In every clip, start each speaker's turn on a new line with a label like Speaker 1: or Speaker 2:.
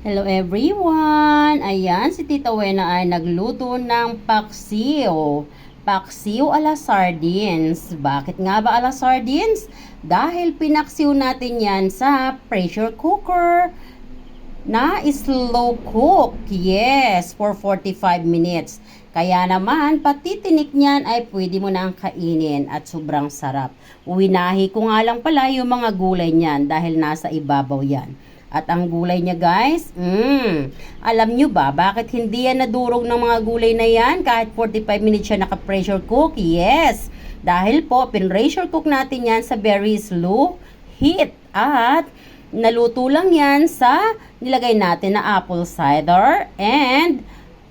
Speaker 1: Hello everyone! Ayan, si Tita Wena ay nagluto ng paksiw. Paksiw ala sardines. Bakit nga ba ala sardines? Dahil pinaksiw natin yan sa pressure cooker na slow cook. Yes, for 45 minutes. Kaya naman, pati tinik niyan ay pwede mo nang kainin at sobrang sarap. Winahi ko nga lang pala yung mga gulay niyan dahil nasa ibabaw yan. At ang gulay niya guys, alam nyo ba bakit hindi yan nadurog ng mga gulay na yan kahit 45 minutes siya naka-pressure cook? Yes, dahil po pin-pressure cook natin yan sa very slow heat at naluto lang yan sa nilagay natin na apple cider and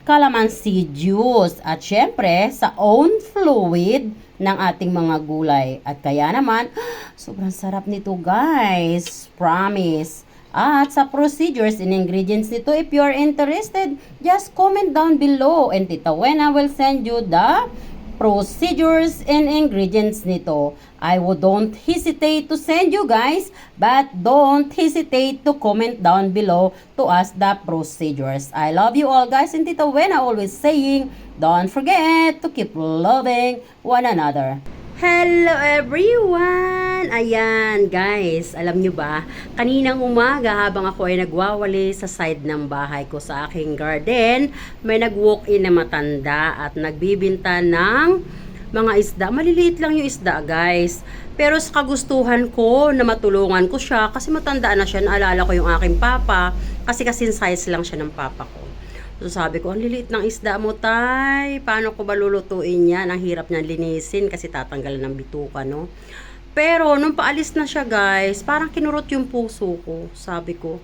Speaker 1: calamansi juice at syempre sa own fluid ng ating mga gulay. At kaya naman, sobrang sarap nito guys, promise. At sa procedures and ingredients nito, if you are interested, just comment down below and Tita Wena will send you the procedures and ingredients nito. Don't hesitate to send you guys, but don't hesitate to comment down below to ask the procedures. I love you all guys, and Tita Wena always saying, don't forget to keep loving one another. Hello everyone! Ayan guys, alam nyo ba, kaninang umaga habang ako ay nagwawali sa side ng bahay ko sa aking garden, may nag-walk-in na matanda at nagbibinta ng mga isda. Maliliit lang yung isda guys. Pero sa kagustuhan ko na matulungan ko siya kasi matanda na siya, naalala ko yung aking papa kasi kasing size lang siya ng papa ko. So sabi ko, ang liliit ng isda mo tay, paano ko ba lulutuin yan? Ang hirap niyan linisin kasi tatanggalan ng bituka, no? Pero nung paalis na siya guys, parang kinurot yung puso ko. Sabi ko,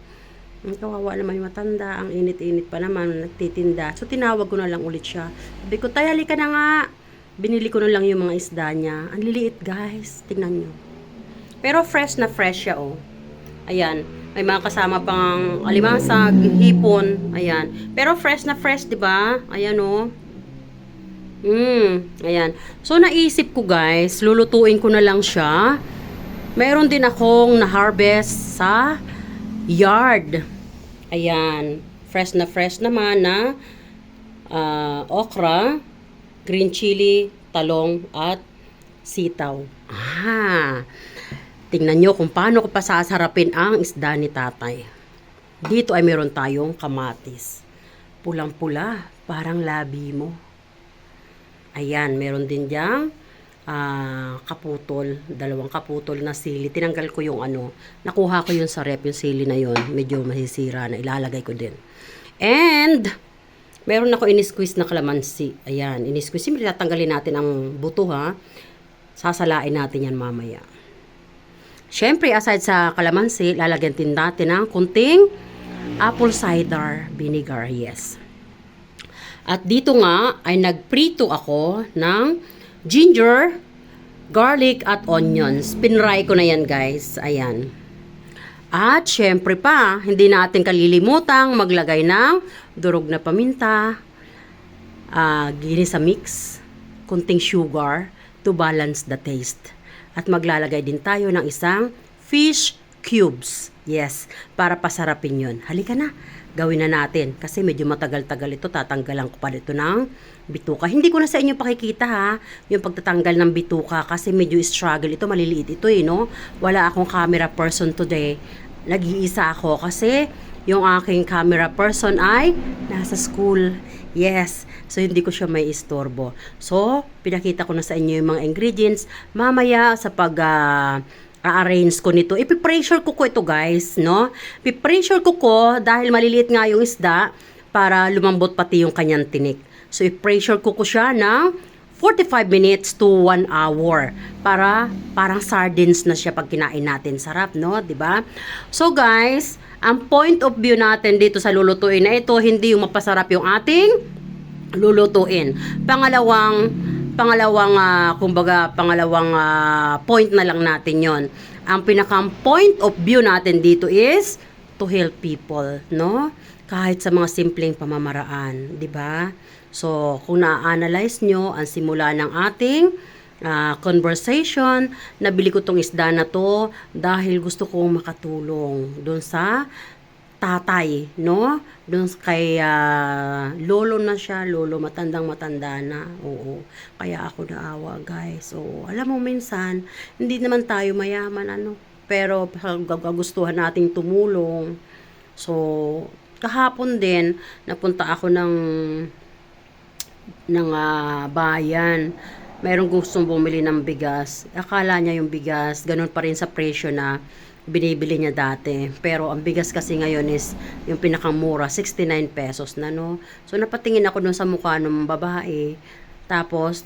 Speaker 1: kawawa naman yung matanda, ang init-init pa naman, nagtitinda. So tinawag ko na lang ulit siya. Sabi ko, tay halika na nga. Binili ko na lang yung mga isda niya. Ang liliit guys, tingnan nyo. Pero fresh na fresh siya oh. Ayan. May mga kasama pang alimasag, hipon, ayan. Pero fresh na fresh, 'di ba? Ayan oh. Ayan. So naisip ko guys, lulutuin ko na lang siya. Meron din akong na-harvest sa yard. Ayan. Fresh naman na okra, green chili, talong at sitaw. Tingnan nyo kung paano ko pasasarapin ang isda ni tatay. Dito ay meron tayong kamatis. Pulang-pula, parang labi mo. Ayan, meron din diyang kaputol. 2 kaputol na sili. Tinanggal ko yung nakuha ko yun sa rep, yung sili na yun. Medyo masisira na, ilalagay ko din. And, meron ako in-squeeze na kalamansi. Ayan, in-squeeze. Siyempre, tatanggalin natin ang buto ha. Sasalain natin yan mamaya. Siyempre, aside sa kalamansi, lalagyan din natin ng kunting apple cider vinegar, yes. At dito nga, ay nagprito ako ng ginger, garlic, at onions. Pinray ko na yan, guys. Ayan. At siyempre pa, hindi natin kalilimutang maglagay ng durog na paminta, ginisa mix, kunting sugar to balance the taste. At maglalagay din tayo ng isang fish cubes. Yes, para pasarapin yun. Halika na, gawin na natin. Kasi medyo matagal-tagal ito. Tatanggalan ko pa dito ng bituka. Hindi ko na sa inyo pakikita ha, yung pagtatanggal ng bituka. Kasi medyo struggle ito. Maliliit ito no? Wala akong camera person today. Nag-iisa ako kasi yung aking camera person ay nasa school. Yes. So, hindi ko siya may istorbo. So, pinakita ko na sa inyo yung mga ingredients. Mamaya, sa pag-arrange ko nito, ipipressure ko ito guys, no? Ipipressure ko dahil maliliit nga yung isda para lumambot pati yung kanyang tinik. So, ipressure ko siya ng 45 minutes to 1 hour para parang sardines na siya pag kinain natin. Sarap, no? Diba? So, guys, ang point of view natin dito sa lulutuin na ito, hindi yung mapasarap yung ating lulutuin. Pangalawang point na lang natin yon. Ang pinakang point of view natin dito is to help people, no? Kahit sa mga simpleng pamamaraan, di ba? So, kung na-analyze nyo ang simula ng ating conversation, nabili ko tong isda na to dahil gusto kong makatulong doon sa tatay, no? Doon kay lolo na siya, lolo matandang-matanda na. Oo. Kaya ako naawa, guys. So, alam mo minsan, hindi naman tayo mayaman ano, pero gustuhan nating tumulong. So, kahapon din napunta ako ng bayan. Mayroong gustong bumili ng bigas. Akala niya yung bigas, ganun pa rin sa presyo na binibili niya dati. Pero ang bigas kasi ngayon is yung pinakamura, 69 pesos na, no. So napatingin ako dun sa mukha ng babae. Tapos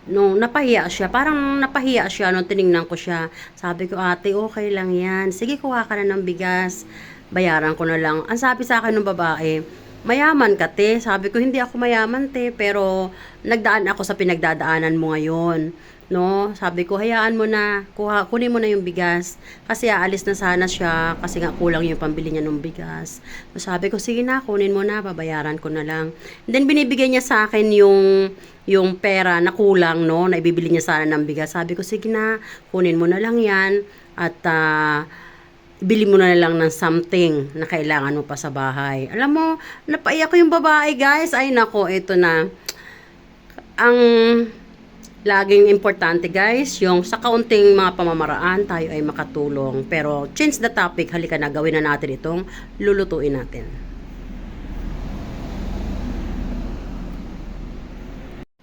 Speaker 1: nung napahiya siya, parang napahiya siya nung tiningnan ko siya. Sabi ko, ate, okay lang yan. Sige, kuha ka na ng bigas. Bayaran ko na lang. Ang sabi sa akin ng babae, mayaman ka, te. Sabi ko, hindi ako mayaman, te. Pero nagdaan ako sa pinagdadaanan mo ngayon. No? Sabi ko, hayaan mo na. Kunin mo na yung bigas. Kasi aalis na sana siya. Kasi nga kulang yung pambili niya ng bigas. So sabi ko, sige na, kunin mo na. Babayaran ko na lang. And then binibigay niya sa akin yung pera na kulang, no? Na ibibili niya sana ng bigas. Sabi ko, sige na, kunin mo na lang yan. At bili mo na lang ng something na kailangan mo pa sa bahay. Alam mo, napaiyak ko yung babae, guys. Ay nako, ito na. Ang laging importante, guys, yung sa kaunting mga pamamaraan tayo ay makatulong. Pero change the topic, halika na, gawin na natin itong lulutuin natin.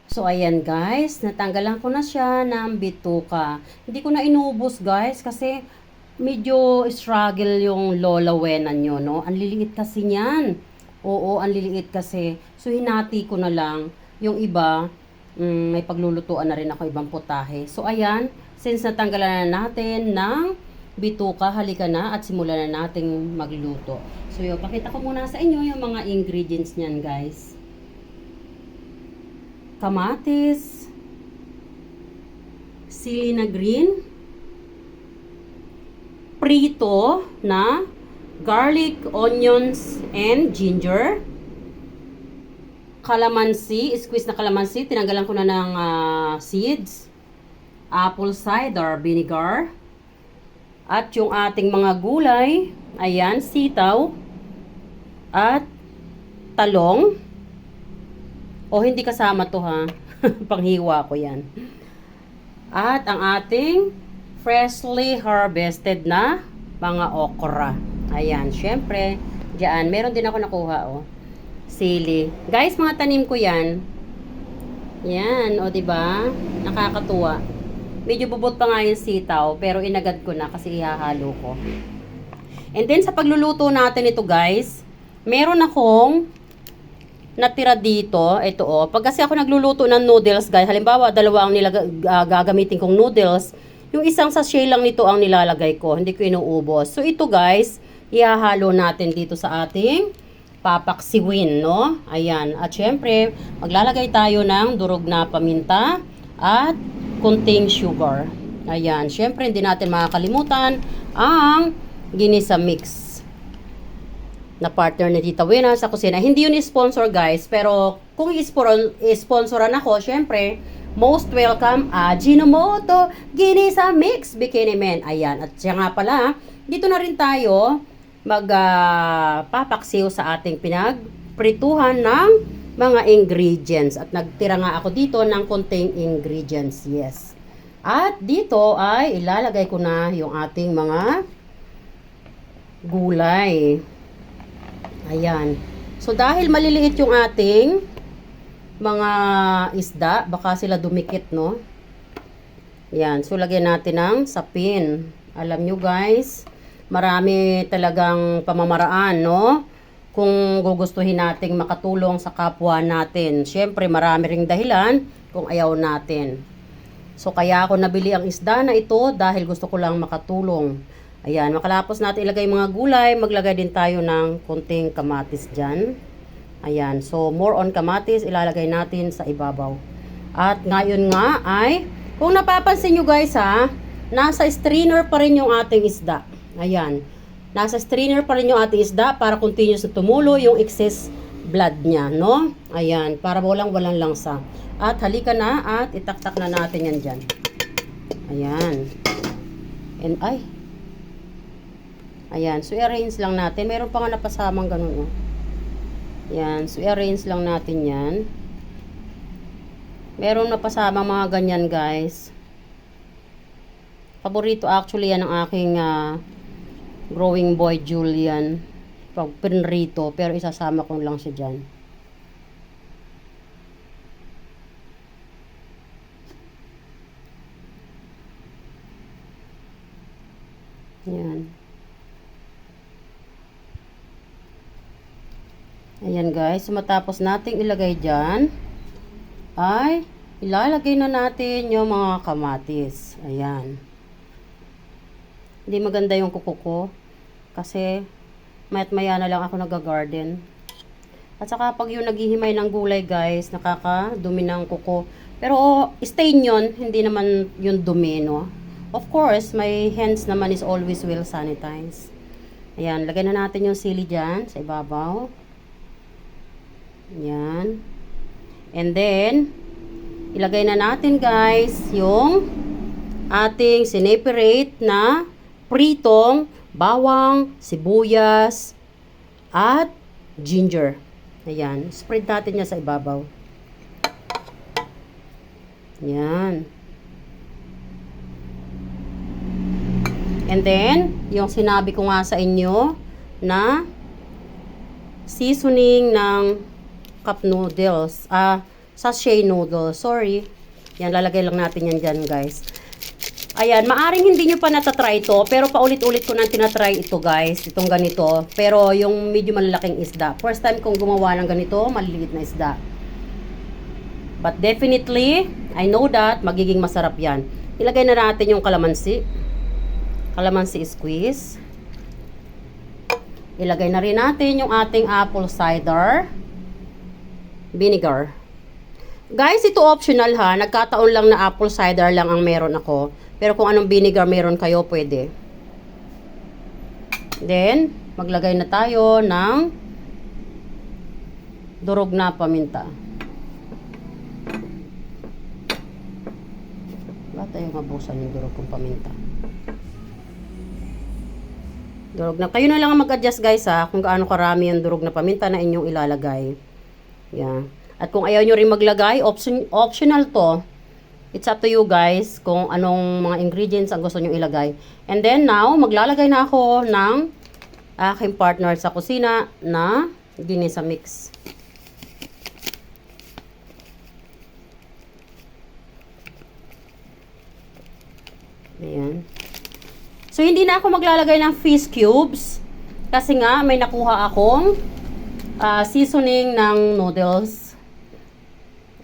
Speaker 1: So, ayan, guys, natanggalan ko na siya ng bituka. Hindi ko na inubos, guys, kasi medyo struggle yung Lola Wena nyo, no? Ang liliit kasi niyan. Oo, ang liliit kasi. So, hinati ko na lang. Yung iba, may paglulutuan na rin ako ibang putahe. So, ayan, since natanggalan na natin ng bituka, halika na at simulan na nating magluto. So, yun, pakita ko muna sa inyo yung mga ingredients niyan, guys. Kamatis, sili na green, prito na garlic, onions, and ginger. Calamansi, squeeze na calamansi, tinanggalan ko na ng seeds. Apple cider vinegar. At yung ating mga gulay, ayan, sitaw at talong. O hindi kasama to, ha. Panghiwa ko yan. At ang ating freshly harvested na mga okra. Ayan, syempre, diyan, meron din ako nakuha, oh. Sili. Guys, mga tanim ko yan. Yan, o, diba? Nakakatuwa. Medyo bubot pa nga yung sitaw, pero inagad ko na kasi ihahalo ko. And then, sa pagluluto natin ito, guys, meron akong natira dito. Ito, oh. Pag kasi ako nagluluto ng noodles, guys, halimbawa, dalawa ang gagamitin kong noodles, yung isang sachet lang nito ang nilalagay ko. Hindi ko inuubos. So, ito, guys, ihahalo natin dito sa ating papaksiwin, no? Ayan. At syempre, maglalagay tayo ng durog na paminta at kunting sugar. Ayan. Syempre, hindi natin makakalimutan ang ginisa mix na partner na Tita Wena sa kusina. Hindi yun sponsor, guys. Pero, kung i-sponsoran ako, syempre, most welcome, Ajinomoto Ginisa Mix Bikini Men. Ayan. At siya nga pala, dito na rin tayo magpapaksiw sa ating pinagprituhan ng mga ingredients. At nagtira nga ako dito ng konting ingredients. Yes. At dito ay ilalagay ko na yung ating mga gulay. Ayan. So, dahil maliliit yung ating mga isda, baka sila dumikit, no? Yan. So, lagyan natin ng sapin. Alam nyo, guys, marami talagang pamamaraan, no? Kung gugustuhin nating makatulong sa kapwa natin. Siyempre, marami ring dahilan kung ayaw natin. So, kaya ako nabili ang isda na ito dahil gusto ko lang makatulong. Ayan. Makalapos natin ilagay mga gulay, maglagay din tayo ng konting kamatis dyan. Ayan, so more on kamatis, ilalagay natin sa ibabaw. At ngayon nga ay, kung napapansin nyo, guys, ha, nasa strainer pa rin yung ating isda. Ayan, nasa strainer pa rin yung ating isda para continuous na tumulo yung excess blood niya, no? Ayan, para walang langsa. At halika na at itaktak na natin yan dyan. Ayan. And ay, Ayan, so i-arrange lang natin. Meron pa nga napasamang ganun, oh. Ayan, so i-arrange lang natin yan. Meron napasamang mga ganyan, guys. Paborito actually yan ng aking growing boy Julian. Pag pinrito, pero isasama ko lang siya dyan. Ayan. Ayan guys, so matapos nating ilagay dyan, ay ilalagay na natin yung mga kamatis. Ayan. Hindi maganda yung kuko ko, kasi mayat maya na lang ako nag-garden. At saka pag yung naghihimay ng gulay guys, nakakadumi ng kuko. Pero stain yun, hindi naman yung dumi, no? Of course, my hands naman is always well sanitized. Ayan, lagay na natin yung sili dyan sa ibabaw. Yan. And then, ilagay na natin guys yung ating sineperate na pritong bawang, sibuyas, at ginger. Ayan. Spread natin niya sa ibabaw. Yan. And then, yung sinabi ko nga sa inyo na seasoning ng cup noodles, sachet noodles, sorry. Yan, lalagay lang natin yan dyan, guys. Ayan, maaring hindi nyo pa natatry ito, pero paulit-ulit ko nang tinatry ito, guys, itong ganito. Pero yung medyo malalaking isda. First time kong gumawa ng ganito, maliliit na isda. But definitely, I know that, magiging masarap yan. Ilagay na natin yung kalamansi. Kalamansi squeeze. Ilagay na rin natin yung ating apple cider vinegar. Guys, ito optional ha. Nagkataon lang na apple cider lang ang meron ako. Pero kung anong vinegar meron kayo, pwede. Then, maglagay na tayo ng durog na paminta. Ba't tayo mabusan yung durog kong paminta? Durog na. Kayo na lang mag-adjust guys ha, kung gaano karami yung durog na paminta na inyong ilalagay. Yeah. At kung ayaw nyo rin maglagay, optional to. It's up to you guys kung anong mga ingredients ang gusto nyo ilagay. And then now, maglalagay na ako ng aking partner sa kusina na ginisa mix. Ayan. So, hindi na ako maglalagay ng fish cubes. Kasi nga, may nakuha akong seasoning ng noodles.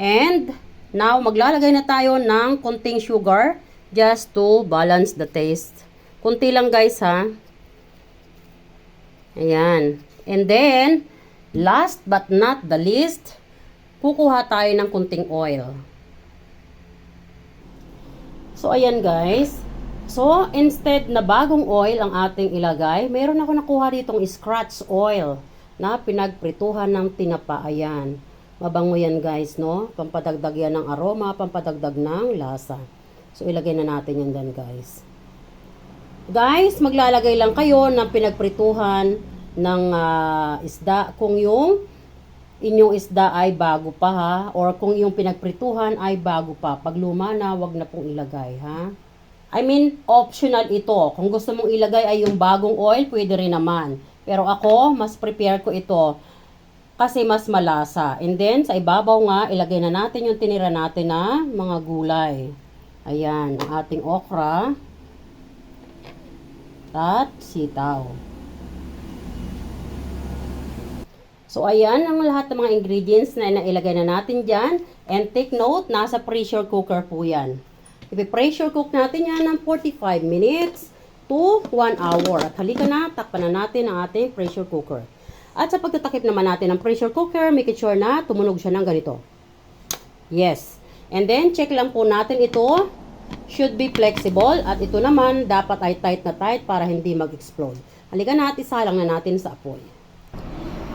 Speaker 1: And, now, maglalagay na tayo ng konting sugar just to balance the taste. Kunti lang guys ha. Ayan. And then, last but not the least, kukuha tayo ng konting oil. So, ayan guys. So, instead na bagong oil ang ating ilagay, meron ako nakuha ditong scratch oil na pinagprituhan ng tinapa. Ayan. Mabango yan guys, no? Pampadagdag yan ng aroma, pampadagdag ng lasa. So, ilagay na natin yan dyan guys. Guys, maglalagay lang kayo ng pinagprituhan ng isda kung yung inyong isda ay bago pa ha. Or kung yung pinagprituhan ay bago pa. Pag luma na, wag na pong ilagay ha. I mean, optional ito. Kung gusto mong ilagay ay yung bagong oil, pwede rin naman. Pero ako, mas prepare ko ito kasi mas malasa. And then, sa ibabaw nga, ilagay na natin yung tinira natin na mga gulay. Ayan, ang ating okra at sitaw. So, ayan ang lahat ng mga ingredients na ilagay na natin dyan. And take note, nasa pressure cooker po yan. I-pressure cook natin yan ng 45 minutes to 1 hour. At halika na, takpan na natin ang ating pressure cooker. At sa pagtatakip naman natin ng pressure cooker, make sure na tumunog siya ng ganito. Yes. And then, check lang po natin ito. Should be flexible. At ito naman, dapat ay tight na tight para hindi mag-explode. Halika na at isalang na natin sa apoy.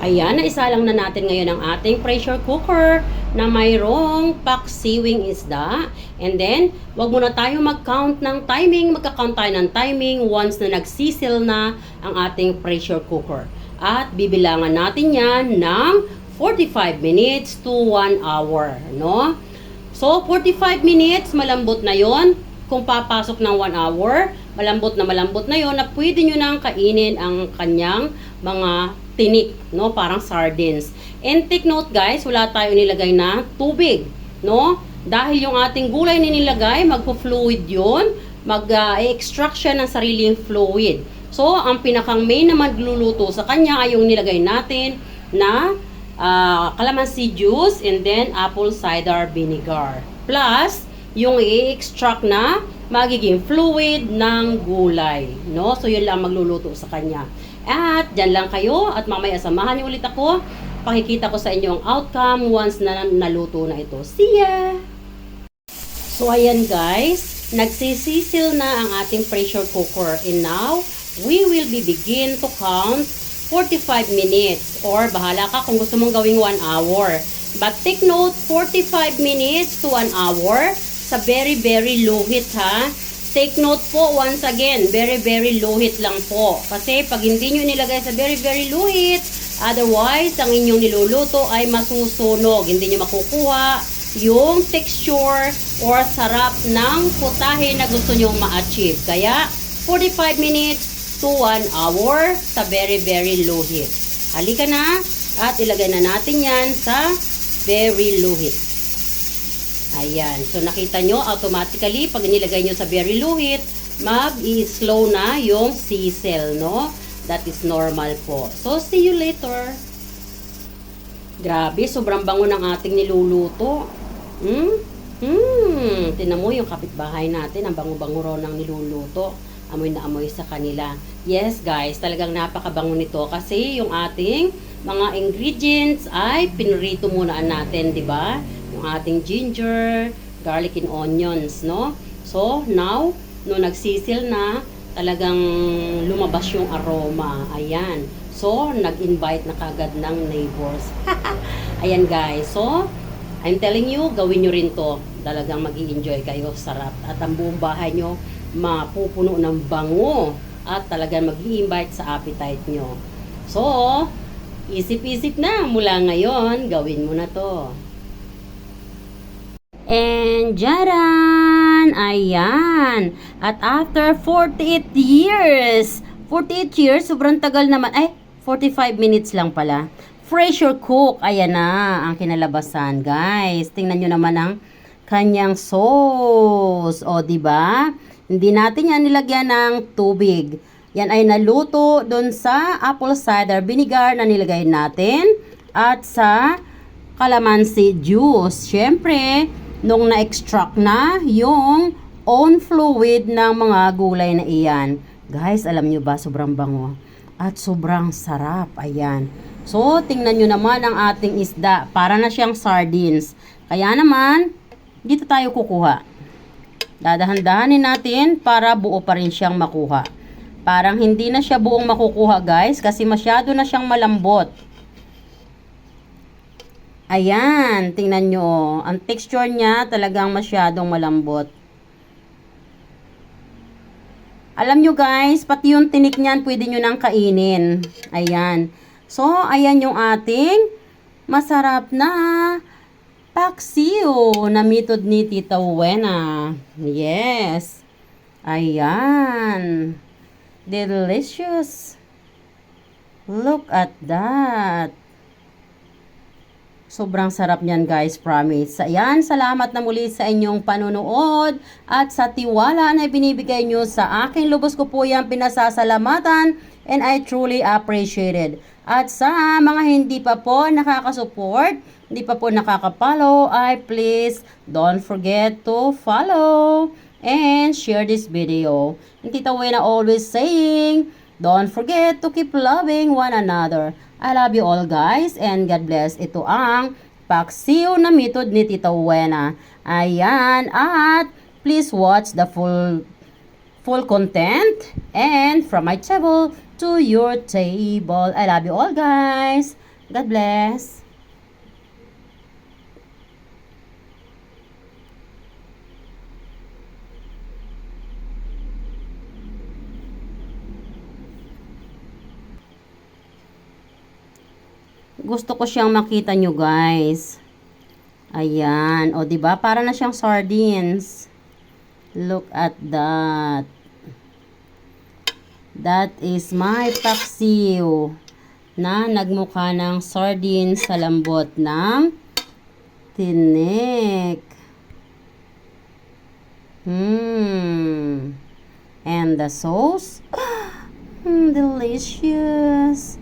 Speaker 1: Ayan, naisalang na natin ngayon ang ating pressure cooker na mayroong paksiwing isda. And then, wag muna tayo mag-count ng timing. Magka-count tayo ng timing once na nagsisil na ang ating pressure cooker. At bibilangan natin yan ng 45 minutes to 1 hour. No? So, 45 minutes, malambot na yon. Kung papasok ng 1 hour, malambot na yon na pwede nyo nang kainin ang kanyang mga tinik, no? Parang sardines. And take note guys, wala tayo nilagay na tubig, no? Dahil yung ating gulay na nilagay, magpo-fluid yun, mag-extract siya ng sariling fluid. So, ang pinakang main na magluluto sa kanya ay yung nilagay natin na calamansi juice and then apple cider vinegar. Plus, yung i-extract na magiging fluid ng gulay. No? So, yun lang magluluto sa kanya. At, dyan lang kayo. At mamaya samahan niyo ulit ako. Pakikita ko sa inyo ang outcome once na naluto na ito. See ya! So, ayan guys. Nagsisisil na ang ating pressure cooker. And now, we will begin to count 45 minutes. Or, bahala ka kung gusto mong gawing 1 hour. But take note, 45 minutes to 1 hour sa very, very low heat ha. Take note po once again, very, very low heat lang po. Kasi pag hindi nyo nilagay sa very, very low heat, otherwise, ang inyong niluluto ay masusunog. Hindi nyo makukuha yung texture or sarap ng putahe na gusto nyong ma-achieve. Kaya, 45 minutes to 1 hour sa very, very low heat. Halika na at ilagay na natin yan sa very low heat. Ayan. So, nakita nyo, automatically, pag nilagay nyo sa very low heat, mag-i-slow na yung sizzle, no? That is normal po. So, see you later. Grabe, sobrang bango ng ating niluluto. Tinan mo yung kapitbahay natin, ang bango-bango raw ng niluluto. Amoy na amoy sa kanila. Yes, guys, talagang napakabango nito kasi yung ating mga ingredients ay pinrito muna natin, di ba? Yung ating ginger, garlic and onions, no? So, now, no nagsisil na, talagang lumabas yung aroma. Ayan. So, nag-invite na kagad ng neighbors. Ayan, guys. So, I'm telling you, gawin nyo rin to. Talagang mag-i-enjoy kayo. Sarap. At ang buong bahay nyo, mapupuno ng bango. At talagang mag-i-invite sa appetite nyo. So, isip-isip na. Mula ngayon, gawin mo na to. And jaran! Ayan! At after 48 years, sobrang tagal naman. Ay, 45 minutes lang pala. Pressure cook. Ayan na ang kinalabasan, guys. Tingnan nyo naman ang kanyang sauce. O, diba? Hindi natin yan nilagyan ng tubig. Yan ay naluto doon sa apple cider vinegar na nilagay natin. At sa calamansi juice. Siyempre, nung na-extract na yung own fluid ng mga gulay na iyan. Guys, alam nyo ba, sobrang bango. At sobrang sarap. Ayan. So, tingnan nyo naman ang ating isda. Para na siyang sardines. Kaya naman, dito tayo kukuha. Dadahan-dahanin natin para buo pa rin siyang makuha. Parang hindi na siya buong makukuha, guys, kasi masyado na siyang malambot. Ayan, tingnan nyo. Ang texture niya talagang masyadong malambot. Alam nyo guys, pati yung tinik niyan pwede nyo nang kainin. Ayan. So, ayan yung ating masarap na paksiw na method ni Tita Wena. Yes. Ayan. Delicious. Look at that. Sobrang sarap niyan guys, promise. Ayan, salamat na muli sa inyong panunood at sa tiwala na binibigay nyo sa akin. Lubos ko po yan pinasasalamatan and I truly appreciate it. At sa mga hindi pa po nakakasupport, hindi pa po nakakapollow, ay please don't forget to follow and share this video. And Tita Wena always saying, don't forget to keep loving one another. I love you all guys and God bless. Ito ang paksiw na method ni Tita Wena. Ayan, at please watch the full content and from my table to your table. I love you all guys. God bless. Gusto ko siyang makita nyo guys. Ayan. O, diba? Para na siyang sardines. Look at that. That is my paksiw na nagmukha ng sardines sa lambot ng tinik. And the sauce? Delicious.